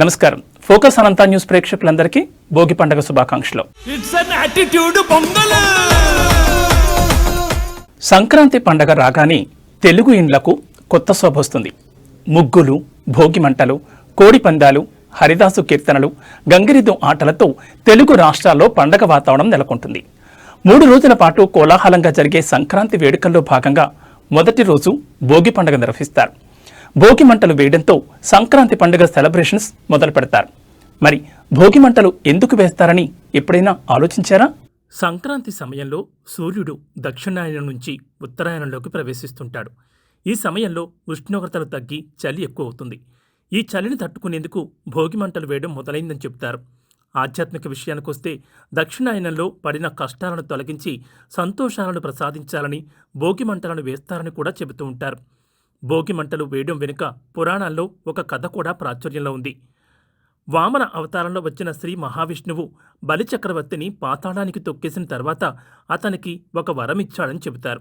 నమస్కారం. ఫోకస్ అనంత న్యూస్ ప్రేక్షకులందరికీ భోగి పండుగ శుభాకాంక్షలు. సంక్రాంతి పండుగ రాగానే తెలుగు ఇండ్లకు కొత్త శోభ వస్తుంది. ముగ్గులు, భోగి మంటలు, కోడి పందాలు, హరిదాసు కీర్తనలు, గంగిరెద్దు ఆటలతో తెలుగు రాష్ట్రాల్లో పండగ వాతావరణం నెలకొంటుంది. 3 రోజుల పాటు కోలాహలంగా జరిగే సంక్రాంతి వేడుకల్లో భాగంగా మొదటి రోజు భోగి పండుగ నిర్వహిస్తారు. భోగి మంటలు వేయడంతో సంక్రాంతి పండుగ సెలబ్రేషన్స్ మొదలు పెడతారు. మరి భోగి మంటలు ఎందుకు వేస్తారని ఎప్పుడైనా ఆలోచించారా? సంక్రాంతి సమయంలో సూర్యుడు దక్షిణాయనం నుంచి ఉత్తరాయణంలోకి ప్రవేశిస్తుంటాడు. ఈ సమయంలో ఉష్ణోగ్రతలు తగ్గి చలి ఎక్కువ అవుతుంది. ఈ చలిని తట్టుకునేందుకు భోగి మంటలు వేయడం మొదలైందని చెబుతారు. ఆధ్యాత్మిక విషయానికొస్తే దక్షిణాయనంలో పడిన కష్టాలను తొలగించి సంతోషాలను ప్రసాదించాలని భోగి మంటలను వేస్తారని కూడా చెబుతూ ఉంటారు. భోగి మంటలు వేయడం వెనుక పురాణాల్లో ఒక కథ కూడా ప్రాచుర్యంలో ఉంది. వామన అవతారంలో వచ్చిన శ్రీ మహావిష్ణువు బలిచక్రవర్తిని పాతాళానికి తొక్కేసిన తర్వాత అతనికి ఒక వరం ఇచ్చాడని చెబుతారు.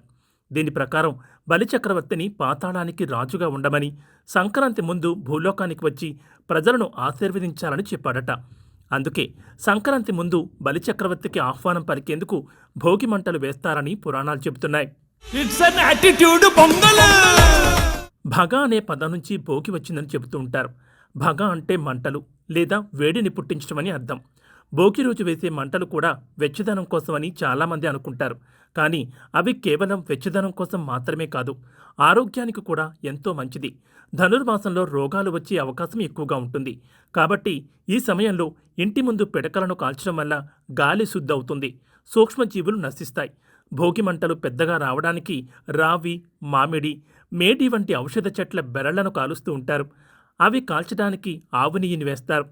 దీని ప్రకారం బలిచక్రవర్తిని పాతాళానికి రాజుగా ఉండమని, సంక్రాంతి ముందు భూలోకానికి వచ్చి ప్రజలను ఆశీర్వదించాలని చెప్పాడట. అందుకే సంక్రాంతి ముందు బలిచక్రవర్తికి ఆహ్వానం పలికేందుకు భోగి మంటలు వేస్తారని పురాణాలు చెబుతున్నాయి. భగ అనే పదం నుంచి భోగి వచ్చిందని చెబుతూ ఉంటారు. భగ అంటే మంటలు లేదా వేడిని పుట్టించడమని అర్థం. భోగి రోజు వేసే మంటలు కూడా వెచ్చదనం కోసమని చాలామంది అనుకుంటారు. కానీ అవి కేవలం వెచ్చదనం కోసం మాత్రమే కాదు, ఆరోగ్యానికి కూడా ఎంతో మంచిది. ధనుర్మాసంలో రోగాలు వచ్చే అవకాశం ఎక్కువగా ఉంటుంది. కాబట్టి ఈ సమయంలో ఇంటి ముందు పిడకలను కాల్చడం వల్ల గాలి శుద్ధి అవుతుంది, సూక్ష్మజీవులు నశిస్తాయి. భోగి మంటలు పెద్దగా రావడానికి రావి, మామిడి, మేడి వంటి ఔషధ చెట్ల బెరళ్లను కాలుస్తూ ఉంటారు. అవి కాల్చడానికి ఆవు నెయ్యిని వేస్తారు.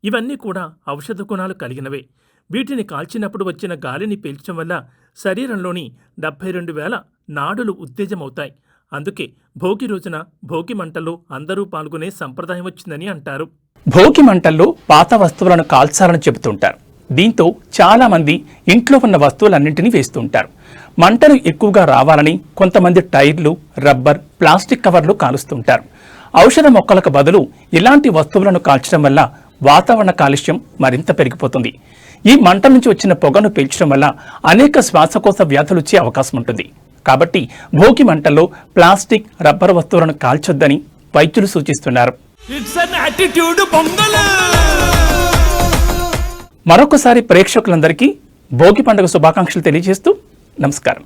ఇవన్నీ కూడా ఔషధ గుణాలు కలిగినవే. వీటిని కాల్చినప్పుడు వచ్చిన గాలిని పీల్చడం వల్ల శరీరంలోని 72,000 నాడులు ఉత్తేజమవుతాయి. అందుకే భోగి రోజున భోగి మంటల్లో అందరూ పాల్గొనే సంప్రదాయం వచ్చిందని అంటారు. భోగి మంటల్లో పాత వస్తువులను కాల్చాలని చెబుతుంటారు. దీంతో చాలా మంది ఇంట్లో ఉన్న వస్తువులన్నింటినీ వేస్తుంటారు. మంటలు ఎక్కువగా రావాలని కొంతమంది టైర్లు, రబ్బర్, ప్లాస్టిక్ కవర్లు కాలుస్తుంటారు. ఔషధ మొక్కలకు బదులు ఇలాంటి వస్తువులను కాల్చడం వల్ల వాతావరణ కాలుష్యం మరింత పెరిగిపోతుంది. ఈ మంట నుంచి వచ్చిన పొగను పీల్చడం వల్ల అనేక శ్వాసకోశ వ్యాధులు వచ్చే అవకాశం ఉంటుంది. కాబట్టి భోగి మంటల్లో ప్లాస్టిక్, రబ్బర్ వస్తువులను కాల్చొద్దని వైద్యులు సూచిస్తున్నారు. మరొకసారి ప్రేక్షకులందరికీ భోగి పండుగ శుభాకాంక్షలు తెలియజేస్తూ నమస్కారం.